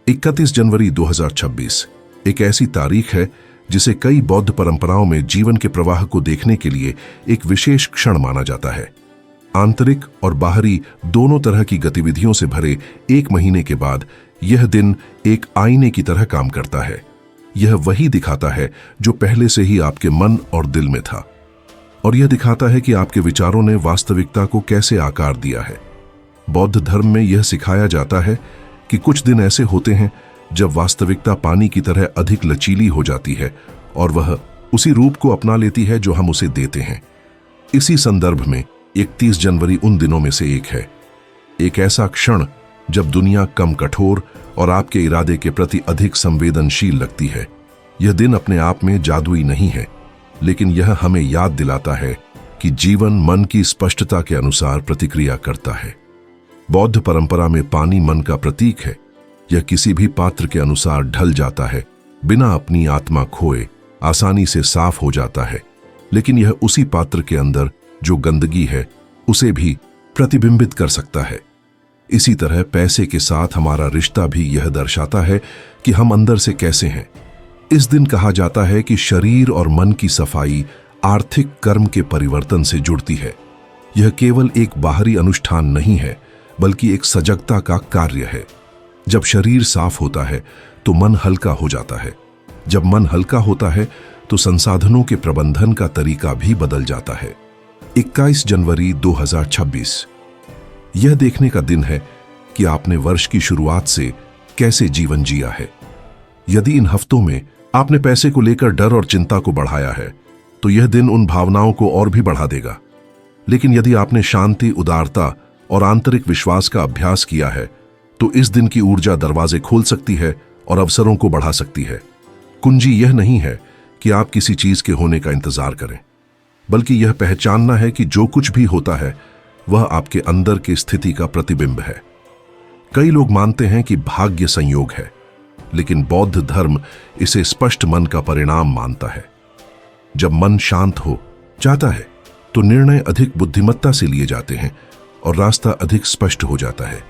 31 जनवरी 2026 एक ऐसी तारीख है जिसे कई बौद्ध परंपराओं में जीवन के प्रवाह को देखने के लिए एक विशेष क्षण माना जाता है। आंतरिक और बाहरी दोनों तरह की गतिविधियों से भरे एक महीने के बाद यह दिन एक आईने की तरह काम करता है। यह वही दिखाता है जो पहले से ही आपके मन और दिल में था, और यह दिखाता है कि आपके विचारों ने वास्तविकता को कैसे आकार दिया है। बौद्ध धर्म में यह सिखाया जाता है कि कुछ दिन ऐसे होते हैं जब वास्तविकता पानी की तरह अधिक लचीली हो जाती है और वह उसी रूप को अपना लेती है जो हम उसे देते हैं। इसी संदर्भ में 31 जनवरी उन दिनों में से एक है, एक ऐसा क्षण जब दुनिया कम कठोर और आपके इरादे के प्रति अधिक संवेदनशील लगती है। यह दिन अपने आप में जादुई नहीं है, लेकिन यह हमें याद दिलाता है कि जीवन मन की स्पष्टता के अनुसार प्रतिक्रिया करता है। बौद्ध परंपरा में पानी मन का प्रतीक है। यह किसी भी पात्र के अनुसार ढल जाता है, बिना अपनी आत्मा खोए आसानी से साफ हो जाता है, लेकिन यह उसी पात्र के अंदर जो गंदगी है उसे भी प्रतिबिंबित कर सकता है। इसी तरह पैसे के साथ हमारा रिश्ता भी यह दर्शाता है कि हम अंदर से कैसे हैं। इस दिन कहा जाता है कि शरीर और मन की सफाई आर्थिक कर्म के परिवर्तन से जुड़ती है। यह केवल एक बाहरी अनुष्ठान नहीं है, बल्कि एक सजगता का कार्य है। जब शरीर साफ होता है तो मन हल्का हो जाता है। जब मन हल्का होता है तो संसाधनों के प्रबंधन का तरीका भी बदल जाता है। 21 जनवरी 2026 यह देखने का दिन है कि आपने वर्ष की शुरुआत से कैसे जीवन जिया है। यदि इन हफ्तों में आपने पैसे को लेकर डर और चिंता को बढ़ाया है, तो यह दिन उन भावनाओं को और भी बढ़ा देगा। लेकिन यदि आपने शांति, उदारता और आंतरिक विश्वास का अभ्यास किया है, तो इस दिन की ऊर्जा दरवाजे खोल सकती है और अवसरों को बढ़ा सकती है। कुंजी यह नहीं है कि आप किसी चीज के होने का इंतजार करें, बल्कि यह पहचानना है कि जो कुछ भी होता है वह आपके अंदर की स्थिति का प्रतिबिंब है। कई लोग मानते हैं कि भाग्य संयोग है, लेकिन बौद्ध धर्म इसे स्पष्ट मन का परिणाम मानता है। जब मन शांत हो जाता है तो निर्णय अधिक बुद्धिमत्ता से लिए जाते हैं और रास्ता अधिक स्पष्ट हो जाता है।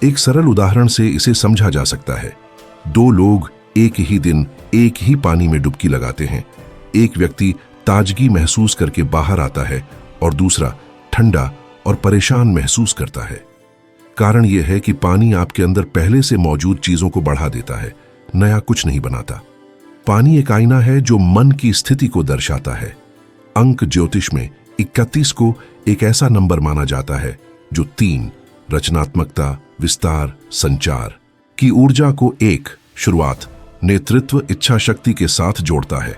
एक सरल उदाहरण से इसे समझा जा सकता है। दो लोग एक ही दिन एक ही पानी में डुबकी लगाते हैं। एक व्यक्ति ताजगी महसूस करके बाहर आता है और दूसरा ठंडा और परेशान महसूस करता है। कारण यह है कि पानी आपके अंदर पहले से मौजूद चीजों को बढ़ा देता है, नया कुछ नहीं बनाता। पानी एक आईना है जो मन की स्थिति को दर्शाता है। अंक ज्योतिष में 31 को एक ऐसा नंबर माना जाता है जो 3 रचनात्मकता, विस्तार, संचार की ऊर्जा को एक शुरुआत, नेतृत्व, इच्छा शक्ति के साथ जोड़ता है।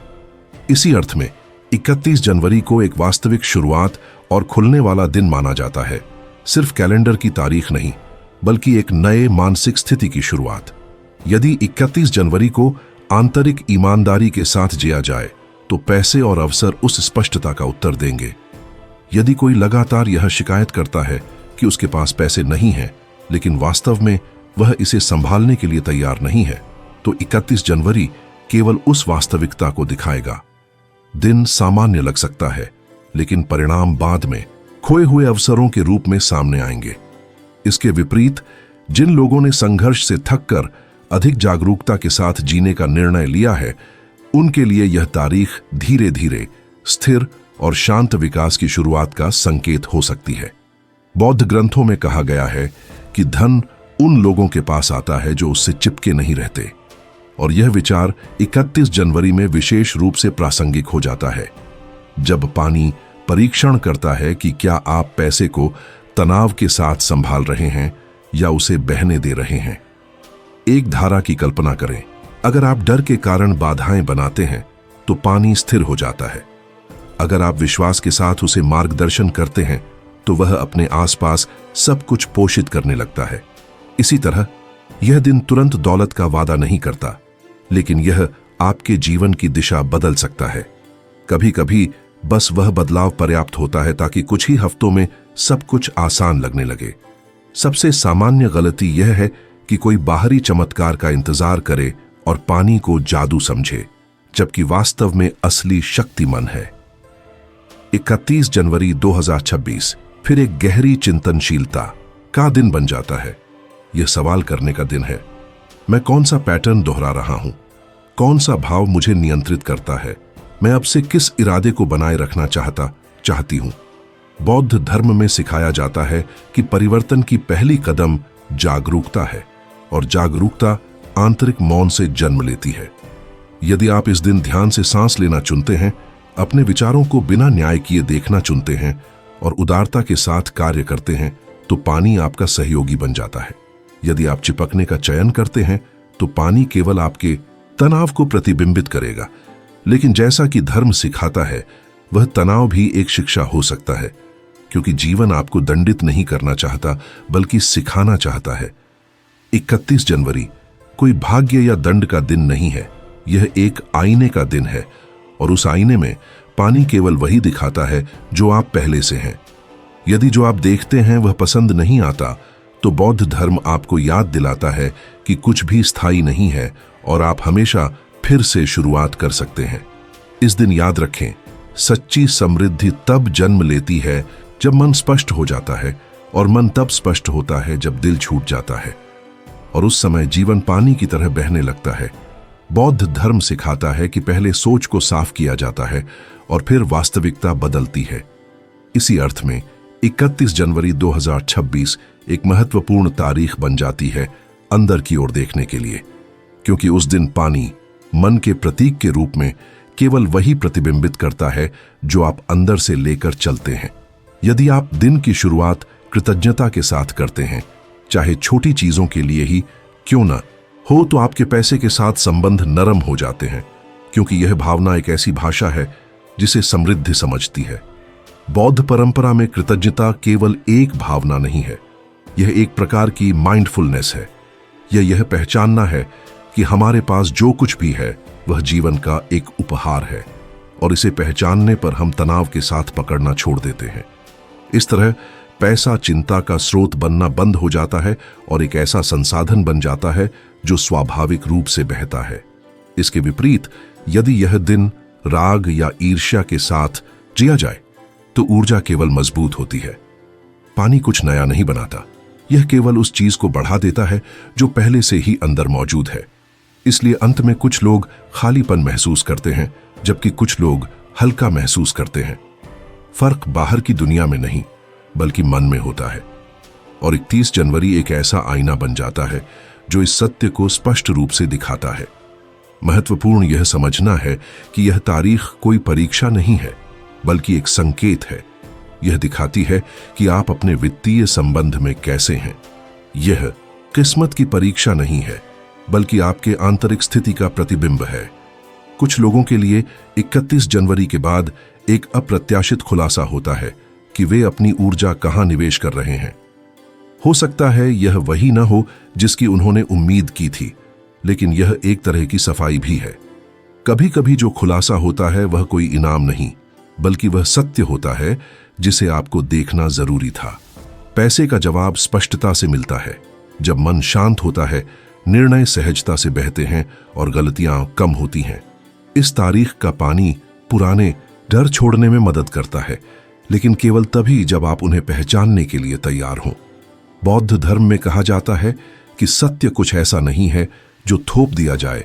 इसी अर्थ में 31 जनवरी को एक वास्तविक शुरुआत और खुलने वाला दिन माना जाता है। सिर्फ कैलेंडर की तारीख नहीं, बल्कि एक नए मानसिक स्थिति की शुरुआत। यदि 31 जनवरी को आंतरिक ईमानदारी के साथ जिया जाए तो पैसे और अवसर उस स्पष्टता का उत्तर देंगे। यदि कोई लगातार यह शिकायत करता है कि उसके पास पैसे नहीं हैं, लेकिन वास्तव में वह इसे संभालने के लिए तैयार नहीं है, तो 31 जनवरी केवल उस वास्तविकता को दिखाएगा। दिन सामान्य लग सकता है, लेकिन परिणाम बाद में खोए हुए अवसरों के रूप में सामने आएंगे। इसके विपरीत, जिन लोगों ने संघर्ष से थककर अधिक जागरूकता के साथ जीने का निर्णय लिया है, उनके लिए यह तारीख धीरे धीरे स्थिर और शांत विकास की शुरुआत का संकेत हो सकती है। बौद्ध ग्रंथों में कहा गया है कि धन उन लोगों के पास आता है जो उससे चिपके नहीं रहते, और यह विचार 31 जनवरी में विशेष रूप से प्रासंगिक हो जाता है। जब पानी परीक्षण करता है कि क्या आप पैसे को तनाव के साथ संभाल रहे हैं या उसे बहने दे रहे हैं। एक धारा की कल्पना करें। अगर आप डर के कारण बाधाएं बनाते हैं तो पानी स्थिर हो जाता है। अगर आप विश्वास के साथ उसे मार्गदर्शन करते हैं तो वह अपने आसपास सब कुछ पोषित करने लगता है। इसी तरह यह दिन तुरंत दौलत का वादा नहीं करता, लेकिन यह आपके जीवन की दिशा बदल सकता है। कभी कभी बस वह बदलाव पर्याप्त होता है ताकि कुछ ही हफ्तों में सब कुछ आसान लगने लगे। सबसे सामान्य गलती यह है कि कोई बाहरी चमत्कार का इंतजार करे और पानी को जादू समझे, जबकि वास्तव में असली शक्ति मन है। 31 जनवरी 2026 फिर एक गहरी चिंतनशीलता का दिन बन जाता है। यह सवाल करने का दिन है, मैं कौन सा पैटर्न दोहरा रहा हूं, कौन सा भाव मुझे नियंत्रित करता है, मैं अब से किस इरादे को बनाए रखना चाहती हूं। बौद्ध धर्म में सिखाया जाता है कि परिवर्तन की पहली कदम जागरूकता है और जागरूकता आंतरिक मौन से जन्म लेती है। यदि आप इस दिन ध्यान से सांस लेना चुनते हैं, अपने विचारों को बिना न्याय किए देखना चुनते हैं और उदारता के साथ कार्य करते हैं, तो पानी आपका सहयोगी बन जाता है। यदि आप चिपकने का चयन करते हैं तो पानी केवल आपके तनाव को प्रतिबिंबित करेगा, लेकिन जैसा कि धर्म सिखाता है, वह तनाव भी एक शिक्षा हो सकता है, क्योंकि जीवन आपको दंडित नहीं करना चाहता बल्कि सिखाना चाहता है। 31 जनवरी कोई भाग्य या दंड का दिन नहीं है, यह एक आईने का दिन है और उस आईने में पानी केवल वही दिखाता है जो आप पहले से हैं। यदि जो आप देखते हैं वह पसंद नहीं आता, तो बौद्ध धर्म आपको याद दिलाता है कि कुछ भी स्थायी नहीं है और आप हमेशा फिर से शुरुआत कर सकते हैं। इस दिन याद रखें, सच्ची समृद्धि तब जन्म लेती है जब मन स्पष्ट हो जाता है, और मन तब स्पष्ट होता है जब दिल छूट जाता है, और उस समय जीवन पानी की तरह बहने लगता है। बौद्ध धर्म सिखाता है कि पहले सोच को साफ किया जाता है और फिर वास्तविकता बदलती है। इसी अर्थ में 31 जनवरी 2026 एक महत्वपूर्ण तारीख बन जाती है अंदर की ओर देखने के लिए, क्योंकि उस दिन पानी मन के प्रतीक के रूप में केवल वही प्रतिबिंबित करता है जो आप अंदर से लेकर चलते हैं। यदि आप दिन की शुरुआत कृतज्ञता के साथ करते हैं, चाहे छोटी चीजों के लिए ही क्यों न हो, तो आपके पैसे के साथ संबंध नरम हो जाते हैं, क्योंकि यह भावना एक ऐसी भाषा है जिसे समृद्धि समझती है। बौद्ध परंपरा में कृतज्ञता केवल एक भावना नहीं है, यह एक प्रकार की माइंडफुलनेस है। यह पहचानना है कि हमारे पास जो कुछ भी है वह जीवन का एक उपहार है, और इसे पहचानने पर हम तनाव के साथ पकड़ना छोड़ देते हैं। इस तरह पैसा चिंता का स्रोत बनना बंद हो जाता है और एक ऐसा संसाधन बन जाता है जो स्वाभाविक रूप से बहता है। इसके विपरीत, यदि यह दिन राग या ईर्ष्या के साथ जिया जाए तो ऊर्जा केवल मजबूत होती है। पानी कुछ नया नहीं बनाता, यह केवल उस चीज को बढ़ा देता है जो पहले से ही अंदर मौजूद है। इसलिए अंत में कुछ लोग खालीपन महसूस करते हैं, जबकि कुछ लोग हल्का महसूस करते हैं। फर्क बाहर की दुनिया में नहीं बल्कि मन में होता है। और 31 जनवरी एक ऐसा आईना बन जाता है जो इस सत्य को स्पष्ट रूप से दिखाता है। महत्वपूर्ण यह समझना है कि यह तारीख कोई परीक्षा नहीं है, बल्कि एक संकेत है। यह दिखाती है कि आप अपने वित्तीय संबंध में कैसे हैं। यह किस्मत की परीक्षा नहीं है, बल्कि आपके आंतरिक स्थिति का प्रतिबिंब है। कुछ लोगों के लिए 31 जनवरी के बाद एक अप्रत्याशित खुलासा होता है कि वे अपनी ऊर्जा कहां निवेश कर रहे हैं। हो सकता है यह वही न हो जिसकी उन्होंने उम्मीद की थी, लेकिन यह एक तरह की सफाई भी है। कभी कभी जो खुलासा होता है वह कोई इनाम नहीं, बल्कि वह सत्य होता है जिसे आपको देखना जरूरी था। पैसे का जवाब स्पष्टता से मिलता है। जब मन शांत होता है, निर्णय सहजता से बहते हैं और गलतियां कम होती हैं। इस तारीख का पानी पुराने डर छोड़ने में मदद करता है, लेकिन केवल तभी जब आप उन्हें पहचानने के लिए तैयार हों। बौद्ध धर्म में कहा जाता है कि सत्य कुछ ऐसा नहीं है जो थोप दिया जाए,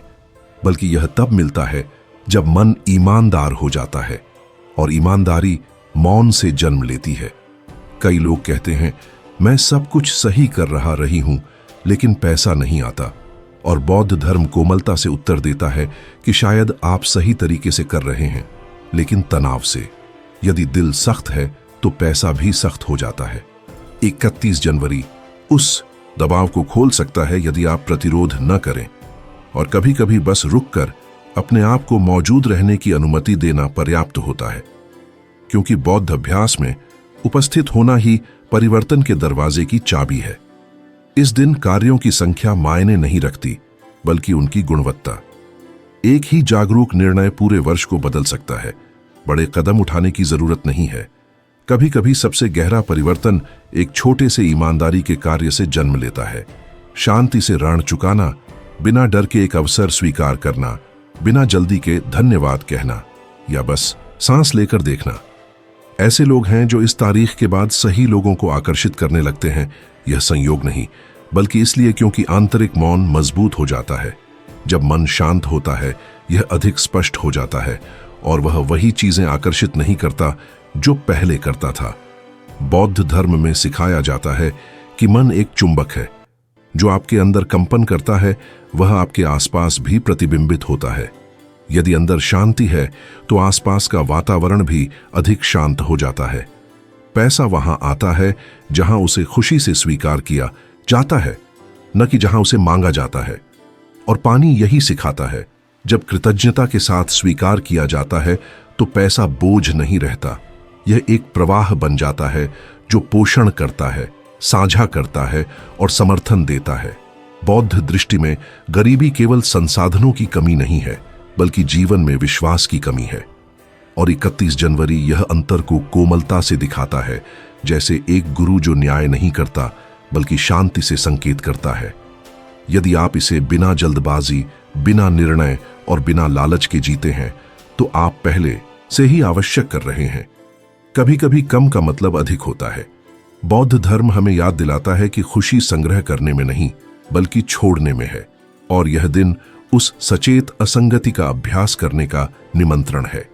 बल्कि यह तब मिलता है जब मन ईमानदार हो जाता है, और ईमानदारी मौन से जन्म लेती है। कई लोग कहते हैं, मैं सब कुछ सही कर रही हूं, लेकिन पैसा नहीं आता। और बौद्ध धर्म कोमलता से उत्तर देता है कि शायद आप सही तरीके से कर रहे हैं, लेकिन तनाव से। यदि दिल सख्त है तो पैसा भी सख्त हो जाता है। 31 जनवरी उस दबाव को खोल सकता है यदि आप प्रतिरोध न करें, और कभी कभी बस रुककर अपने आप को मौजूद रहने की अनुमति देना पर्याप्त होता है, क्योंकि बौद्ध अभ्यास में उपस्थित होना ही परिवर्तन के दरवाजे की चाबी है। इस दिन कार्यों की संख्या मायने नहीं रखती, बल्कि उनकी गुणवत्ता। एक ही जागरूक निर्णय पूरे वर्ष को बदल सकता है। बड़े कदम उठाने की जरूरत नहीं है। कभी कभी सबसे गहरा परिवर्तन एक छोटे से ईमानदारी के कार्य से जन्म लेता है। शांति से ऋण चुकाना, बिना डर के एक अवसर स्वीकार करना, बिना जल्दी के धन्यवाद कहना, या बस सांस लेकर देखना। ऐसे लोग हैं जो इस तारीख के बाद सही लोगों को आकर्षित करने लगते हैं। यह संयोग नहीं, बल्कि इसलिए क्योंकि आंतरिक मौन मजबूत हो जाता है। जब मन शांत होता है, यह अधिक स्पष्ट हो जाता है और वह वही चीजें आकर्षित नहीं करता जो पहले करता था। बौद्ध धर्म में सिखाया जाता है कि मन एक चुंबक है। जो आपके अंदर कंपन करता है वह आपके आसपास भी प्रतिबिंबित होता है। यदि अंदर शांति है तो आसपास का वातावरण भी अधिक शांत हो जाता है। पैसा वहां आता है जहां उसे खुशी से स्वीकार किया जाता है, न कि जहां उसे मांगा जाता है। और पानी यही सिखाता है, जब कृतज्ञता के साथ स्वीकार किया जाता है तो पैसा बोझ नहीं रहता। यह एक प्रवाह बन जाता है जो पोषण करता है, साझा करता है और समर्थन देता है। बौद्ध दृष्टि में गरीबी केवल संसाधनों की कमी नहीं है, बल्कि जीवन में विश्वास की कमी है। और 31 जनवरी यह अंतर को कोमलता से दिखाता है, जैसे एक गुरु जो न्याय नहीं करता बल्कि शांति से संकेत करता है। यदि आप इसे बिना जल्दबाजी, बिना निर्णय और बिना लालच के जीते हैं तो आप पहले से ही आवश्यक कर रहे हैं। कभी कभी कम का मतलब अधिक होता है। बौद्ध धर्म हमें याद दिलाता है कि खुशी संग्रह करने में नहीं बल्कि छोड़ने में है, और यह दिन उस सचेत असंगति का अभ्यास करने का निमंत्रण है।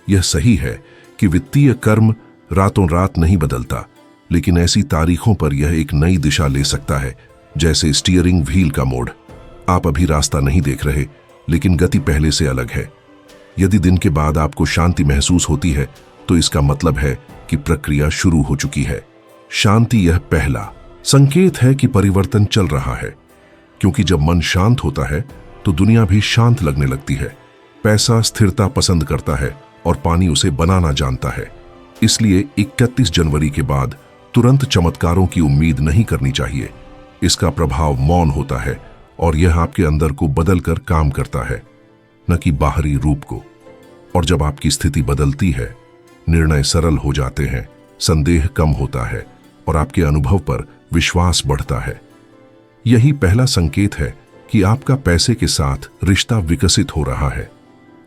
यह सही है कि वित्तीय कर्म रातों रात नहीं बदलता, लेकिन ऐसी तारीखों पर यह एक नई दिशा ले सकता है, जैसे स्टीयरिंग व्हील का मोड़। आप अभी रास्ता नहीं देख रहे, लेकिन गति पहले से अलग है। यदि दिन के बाद आपको शांति महसूस होती है तो इसका मतलब है कि प्रक्रिया शुरू हो चुकी है। शांति यह पहला संकेत है कि परिवर्तन चल रहा है, क्योंकि जब मन शांत होता है तो दुनिया भी शांत लगने लगती है। पैसा स्थिरता पसंद करता है और पानी उसे बनाना जानता है। इसलिए 31 जनवरी के बाद तुरंत चमत्कारों की उम्मीद नहीं करनी चाहिए। इसका प्रभाव मौन होता है और यह आपके अंदर को बदलकर काम करता है, न कि बाहरी रूप को। और जब आपकी स्थिति बदलती है, निर्णय सरल हो जाते हैं, संदेह कम होता है और आपके अनुभव पर विश्वास बढ़ता है। यही पहला संकेत है कि आपका पैसे के साथ रिश्ता विकसित हो रहा है।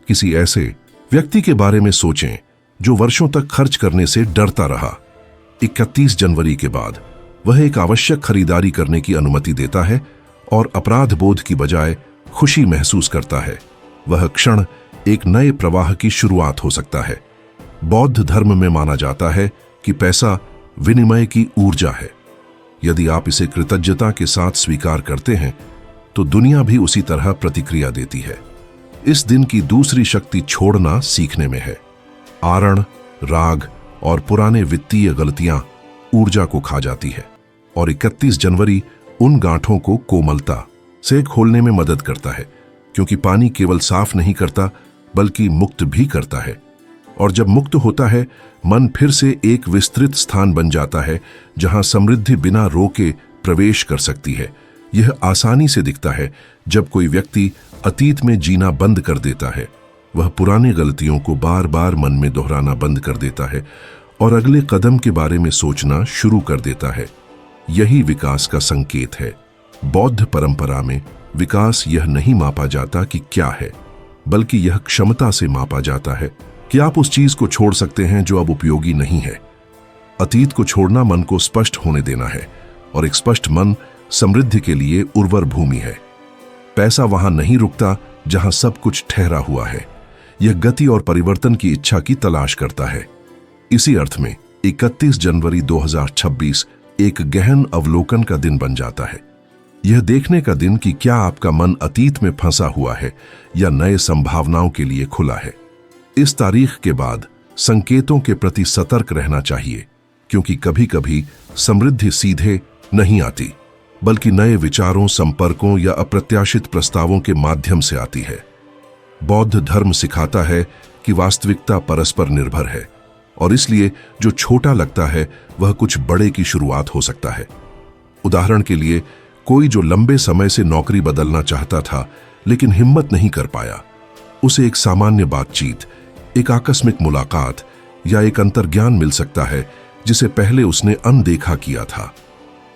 किसी ऐसे व्यक्ति के बारे में सोचें जो वर्षों तक खर्च करने से डरता रहा। 31 जनवरी के बाद वह एक आवश्यक खरीदारी करने की अनुमति देता है और अपराध बोध की बजाय खुशी महसूस करता है। वह क्षण एक नए प्रवाह की शुरुआत हो सकता है। बौद्ध धर्म में माना जाता है कि पैसा विनिमय की ऊर्जा है। यदि आप इसे कृतज्ञता के साथ स्वीकार करते हैं तो दुनिया भी उसी तरह प्रतिक्रिया देती है। इस दिन की दूसरी शक्ति छोड़ना सीखने में है। आरण, राग और पुराने वित्तीय गलतियां ऊर्जा को खा जाती है, और 31 जनवरी उन गांठों को कोमलता से खोलने में मदद करता है, क्योंकि पानी केवल साफ नहीं करता बल्कि मुक्त भी करता है। और जब मुक्त होता है, मन फिर से एक विस्तृत स्थान बन जाता है जहां समृद्धि बिना रोके प्रवेश कर सकती है। यह आसानी से दिखता है जब कोई व्यक्ति अतीत में जीना बंद कर देता है। वह पुरानी गलतियों को बार बार मन में दोहराना बंद कर देता है और अगले कदम के बारे में सोचना शुरू कर देता है। यही विकास का संकेत है। बौद्ध परंपरा में विकास यह नहीं मापा जाता कि क्या है, बल्कि यह क्षमता से मापा जाता है कि आप उस चीज को छोड़ सकते हैं जो अब उपयोगी नहीं है। अतीत को छोड़ना मन को स्पष्ट होने देना है, और एक स्पष्ट मन समृद्धि के लिए उर्वर भूमि है। पैसा वहां नहीं रुकता जहां सब कुछ ठहरा हुआ है। यह गति और परिवर्तन की इच्छा की तलाश करता है। इसी अर्थ में 31 जनवरी 2026 एक गहन अवलोकन का दिन बन जाता है। यह देखने का दिन कि क्या आपका मन अतीत में फंसा हुआ है या नए संभावनाओं के लिए खुला है। इस तारीख के बाद संकेतों के प्रति सतर्क रहना चाहिए, क्योंकि कभी कभी समृद्धि सीधे नहीं आती, बल्कि नए विचारों, संपर्कों या अप्रत्याशित प्रस्तावों के माध्यम से आती है। बौद्ध धर्म सिखाता है कि वास्तविकता परस्पर निर्भर है, और इसलिए जो छोटा लगता है वह कुछ बड़े की शुरुआत हो सकता है। उदाहरण के लिए, कोई जो लंबे समय से नौकरी बदलना चाहता था लेकिन हिम्मत नहीं कर पाया, उसे एक सामान्य बातचीत, एक आकस्मिक मुलाकात या एक अंतर्ज्ञान मिल सकता है जिसे पहले उसने अनदेखा किया था।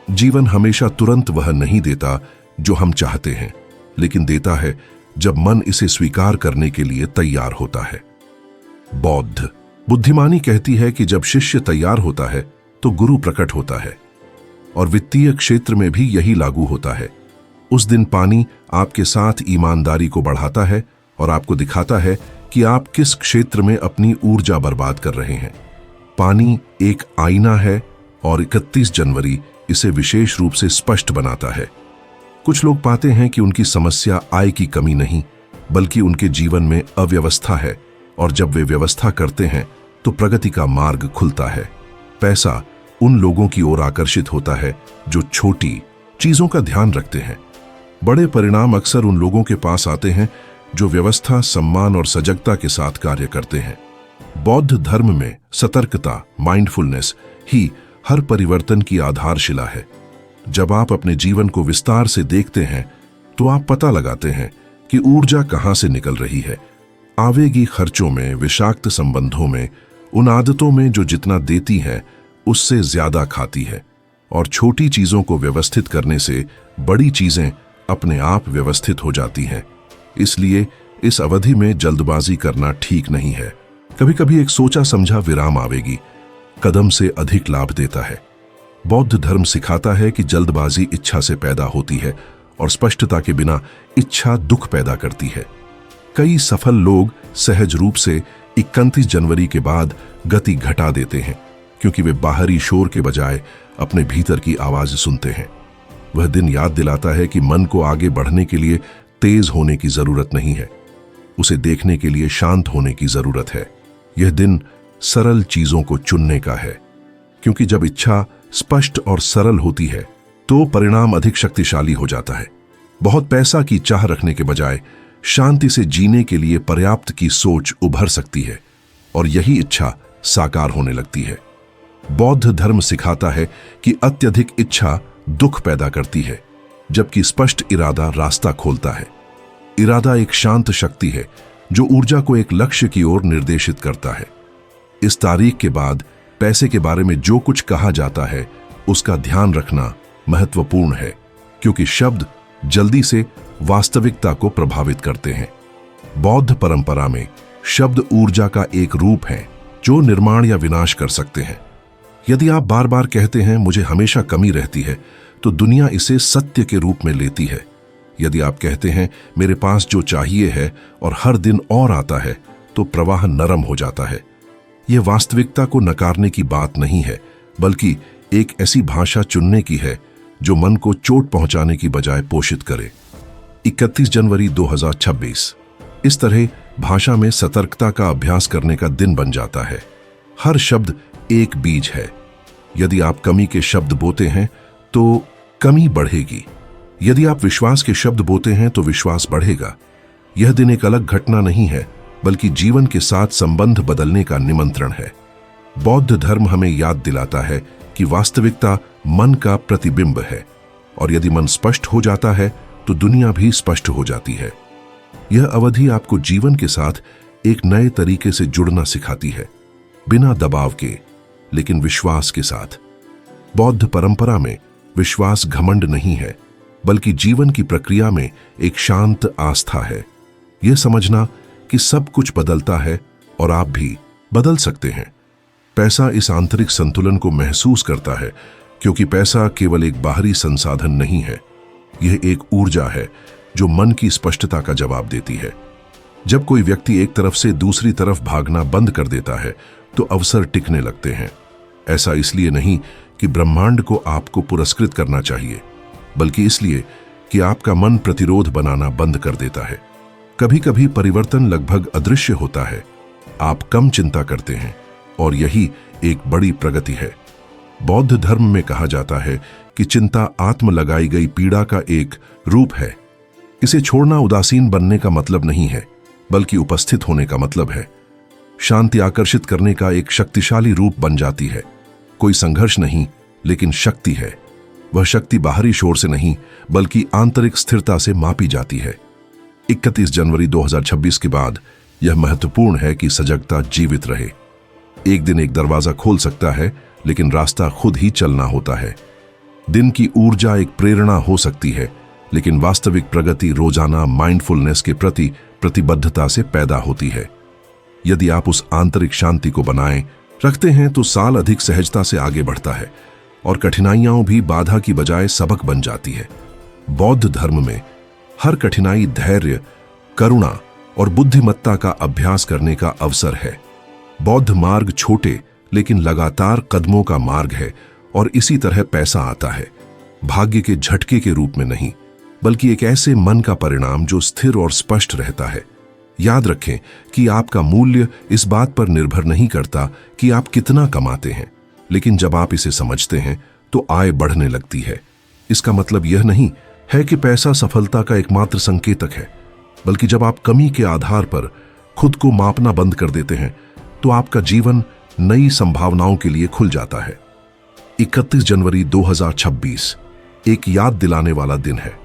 जीवन हमेशा तुरंत वह नहीं देता जो हम चाहते हैं, लेकिन देता है जब मन इसे स्वीकार करने के लिए तैयार होता है। बौद्ध बुद्धिमानी कहती है कि जब शिष्य तैयार होता है तो गुरु प्रकट होता है। और वित्तीय क्षेत्र में भी यही लागू होता है। उस दिन पानी आपके साथ ईमानदारी को बढ़ाता है और आपको दिखाता है कि आप किस क्षेत्र में अपनी ऊर्जा बर्बाद कर रहे हैं। पानी एक आईना है और 31 जनवरी इसे विशेष रूप से स्पष्ट बनाता है। कुछ लोग पाते हैं कि उनकी समस्या आय की कमी नहीं, बल्कि उनके जीवन में अव्यवस्था है, और जब वे व्यवस्था करते हैं तो प्रगति का मार्ग खुलता है। पैसा उन लोगों की ओर आकर्षित होता है जो छोटी चीजों का ध्यान रखते हैं। बड़े परिणाम अक्सर उन लोगों के पास आते हैं जो व्यवस्था, सम्मान और सजगता के साथ कार्य करते हैं। बौद्ध धर्म में सतर्कता, माइंडफुलनेस ही हर परिवर्तन की आधारशिला है। जब आप अपने जीवन को विस्तार से देखते हैं तो आप पता लगाते हैं कि ऊर्जा कहां से निकल रही है। आवेगी खर्चों में, विषाक्त संबंधों में, उन आदतों में जो जितना देती है उससे ज्यादा खाती है। और छोटी चीजों को व्यवस्थित करने से बड़ी चीजें अपने आप व्यवस्थित हो जाती हैं। इसलिए इस अवधि में जल्दबाजी करना ठीक नहीं है। कभी कभी एक सोचा समझा विराम आवेगी कदम से अधिक लाभ देता है। बौद्ध धर्म सिखाता है कि जल्दबाजी इच्छा से पैदा होती है और स्पष्टता के बिना इच्छा दुख पैदा करती है। कई सफल लोग सहज रूप से 31 जनवरी के बाद गति घटा देते हैं, क्योंकि वे बाहरी शोर के बजाय अपने भीतर की आवाज सुनते हैं। वह दिन याद दिलाता है कि मन को आगे बढ़ने के लिए तेज होने की जरूरत नहीं है, उसे देखने के लिए शांत होने की जरूरत है। यह दिन सरल चीजों को चुनने का है, क्योंकि जब इच्छा स्पष्ट और सरल होती है तो परिणाम अधिक शक्तिशाली हो जाता है। बहुत पैसा की चाह रखने के बजाय शांति से जीने के लिए पर्याप्त की सोच उभर सकती है, और यही इच्छा साकार होने लगती है। बौद्ध धर्म सिखाता है कि अत्यधिक इच्छा दुख पैदा करती है, जबकि स्पष्ट इरादा रास्ता खोलता है। इरादा एक शांत शक्ति है जो ऊर्जा को एक लक्ष्य की ओर निर्देशित करता है। इस तारीख के बाद पैसे के बारे में जो कुछ कहा जाता है उसका ध्यान रखना महत्वपूर्ण है, क्योंकि शब्द जल्दी से वास्तविकता को प्रभावित करते हैं। बौद्ध परंपरा में शब्द ऊर्जा का एक रूप है जो निर्माण या विनाश कर सकते हैं। यदि आप बार बार कहते हैं मुझे हमेशा कमी रहती है, तो दुनिया इसे सत्य के रूप में लेती है। यदि आप कहते हैं मेरे पास जो चाहिए है और हर दिन और आता है, तो प्रवाह नरम हो जाता है। यह वास्तविकता को नकारने की बात नहीं है, बल्कि एक ऐसी भाषा चुनने की है जो मन को चोट पहुंचाने की बजाय पोषित करे। 31 जनवरी 2026 इस तरह भाषा में सतर्कता का अभ्यास करने का दिन बन जाता है। हर शब्द एक बीज है। यदि आप कमी के शब्द बोते हैं तो कमी बढ़ेगी। यदि आप विश्वास के शब्द बोते हैं तो विश्वास बढ़ेगा। यह दिन एक अलग घटना नहीं है, बल्कि जीवन के साथ संबंध बदलने का निमंत्रण है। बौद्ध धर्म हमें याद दिलाता है कि वास्तविकता मन का प्रतिबिंब है, और यदि मन स्पष्ट हो जाता है तो दुनिया भी स्पष्ट हो जाती है। यह अवधि आपको जीवन के साथ एक नए तरीके से जुड़ना सिखाती है, बिना दबाव के, लेकिन विश्वास के साथ। बौद्ध परंपरा में विश्वास घमंड नहीं है, बल्कि जीवन की प्रक्रिया में एक शांत आस्था है। यह समझना कि सब कुछ बदलता है और आप भी बदल सकते हैं। पैसा इस आंतरिक संतुलन को महसूस करता है, क्योंकि पैसा केवल एक बाहरी संसाधन नहीं है, यह एक ऊर्जा है जो मन की स्पष्टता का जवाब देती है। जब कोई व्यक्ति एक तरफ से दूसरी तरफ भागना बंद कर देता है तो अवसर टिकने लगते हैं। ऐसा इसलिए नहीं कि ब्रह्मांड को आपको पुरस्कृत करना चाहिए, बल्कि इसलिए कि आपका मन प्रतिरोध बनाना बंद कर देता है। कभी कभी परिवर्तन लगभग अदृश्य होता है। आप कम चिंता करते हैं, और यही एक बड़ी प्रगति है। बौद्ध धर्म में कहा जाता है कि चिंता आत्म लगाई गई पीड़ा का एक रूप है। इसे छोड़ना उदासीन बनने का मतलब नहीं है, बल्कि उपस्थित होने का मतलब है। शांति आकर्षित करने का एक शक्तिशाली रूप बन जाती है। कोई संघर्ष नहीं, लेकिन शक्ति है। वह शक्ति बाहरी शोर से नहीं, बल्कि आंतरिक स्थिरता से मापी जाती है। 31 जनवरी 2026 के बाद यह महत्वपूर्ण है कि सजगता जीवित रहे। एक दिन एक दरवाजा खोल सकता है, लेकिन रास्ता खुद ही चलना होता है। दिन की ऊर्जा एक प्रेरणा हो सकती है, लेकिन वास्तविक प्रगति रोजाना माइंडफुलनेस के प्रति प्रतिबद्धता से पैदा होती है। यदि आप उस आंतरिक शांति को बनाए रखते हैं तो साल अधिक सहजता से आगे बढ़ता है, और कठिनाइयां भी बाधा की बजाय सबक बन जाती है। बौद्ध धर्म में हर कठिनाई धैर्य, करुणा और बुद्धिमत्ता का अभ्यास करने का अवसर है। बौद्ध मार्ग छोटे लेकिन लगातार कदमों का मार्ग है और इसी तरह पैसा आता है, भाग्य के झटके के रूप में नहीं, बल्कि एक ऐसे मन का परिणाम जो स्थिर और स्पष्ट रहता है। याद रखें कि आपका मूल्य इस बात पर निर्भर नहीं करता कि आप कितना कमाते हैं, लेकिन जब आप इसे समझते हैं तो आय बढ़ने लगती है। इसका मतलब यह नहीं है कि पैसा सफलता का एकमात्र संकेतक है, बल्कि जब आप कमी के आधार पर खुद को मापना बंद कर देते हैं तो आपका जीवन नई संभावनाओं के लिए खुल जाता है। 31 जनवरी 2026 एक याद दिलाने वाला दिन है।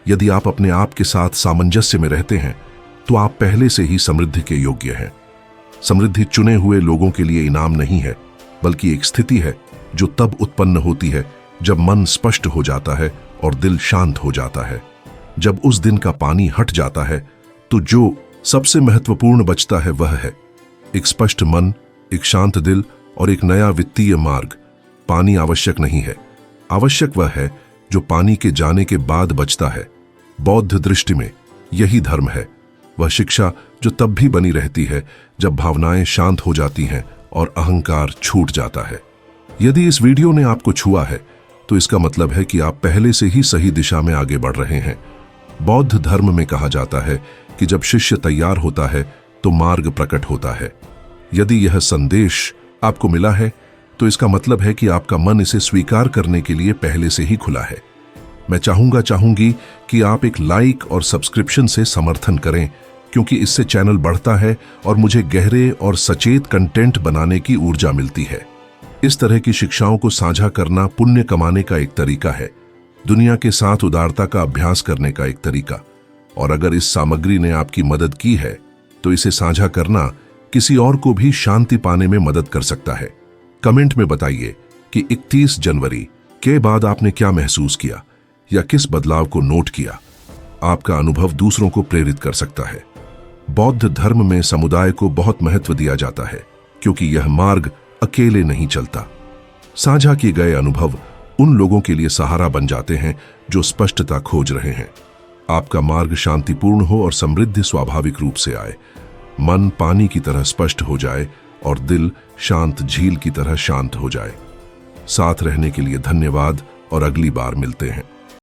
यदि आप अपने आप के साथ सामंजस्य में रहते हैं तो आप पहले से ही समृद्धि के योग्य हैं। समृद्धि चुने हुए लोगों के लिए इनाम नहीं है, बल्कि एक स्थिति है जो तब उत्पन्न होती है जब मन स्पष्ट हो जाता है और दिल शांत हो जाता है। जब उस दिन का पानी हट जाता है तो जो सबसे महत्वपूर्ण बचता है वह है एक स्पष्ट मन, एक शांत दिल और एक नया वित्तीय मार्ग। पानी आवश्यक नहीं है, आवश्यक वह है जो पानी के जाने के बाद बचता है। बौद्ध दृष्टि में यही धर्म है, वह शिक्षा जो तब भी बनी रहती है जब भावनाएं शांत हो जाती हैं और अहंकार छूट जाता है। यदि इस वीडियो ने आपको छुआ है तो इसका मतलब है कि आप पहले से ही सही दिशा में आगे बढ़ रहे हैं। बौद्ध धर्म में कहा जाता है कि जब शिष्य तैयार होता है तो मार्ग प्रकट होता है। यदि यह संदेश आपको मिला है तो इसका मतलब है कि आपका मन इसे स्वीकार करने के लिए पहले से ही खुला है। मैं चाहूंगी कि आप एक लाइक और सब्सक्रिप्शन से समर्थन करें, क्योंकि इससे चैनल बढ़ता है और मुझे गहरे और सचेत कंटेंट बनाने की ऊर्जा मिलती है। इस तरह की शिक्षाओं को साझा करना पुण्य कमाने का एक तरीका है, दुनिया के साथ उदारता का अभ्यास करने का एक तरीका। और अगर इस सामग्री ने आपकी मदद की है तो इसे साझा करना किसी और को भी शांति पाने में मदद कर सकता है। कमेंट में बताइए कि 31 जनवरी के बाद आपने क्या महसूस किया या किस बदलाव को नोट किया। आपका अनुभव दूसरों को प्रेरित कर सकता है। बौद्ध धर्म में समुदाय को बहुत महत्व दिया जाता है, क्योंकि यह मार्ग अकेले नहीं चलता। साझा किए गए अनुभव उन लोगों के लिए सहारा बन जाते हैं जो स्पष्टता खोज रहे हैं। आपका मार्ग शांतिपूर्ण हो और समृद्धि स्वाभाविक रूप से आए। मन पानी की तरह स्पष्ट हो जाए और दिल शांत झील की तरह शांत हो जाए। साथ रहने के लिए धन्यवाद और अगली बार मिलते हैं।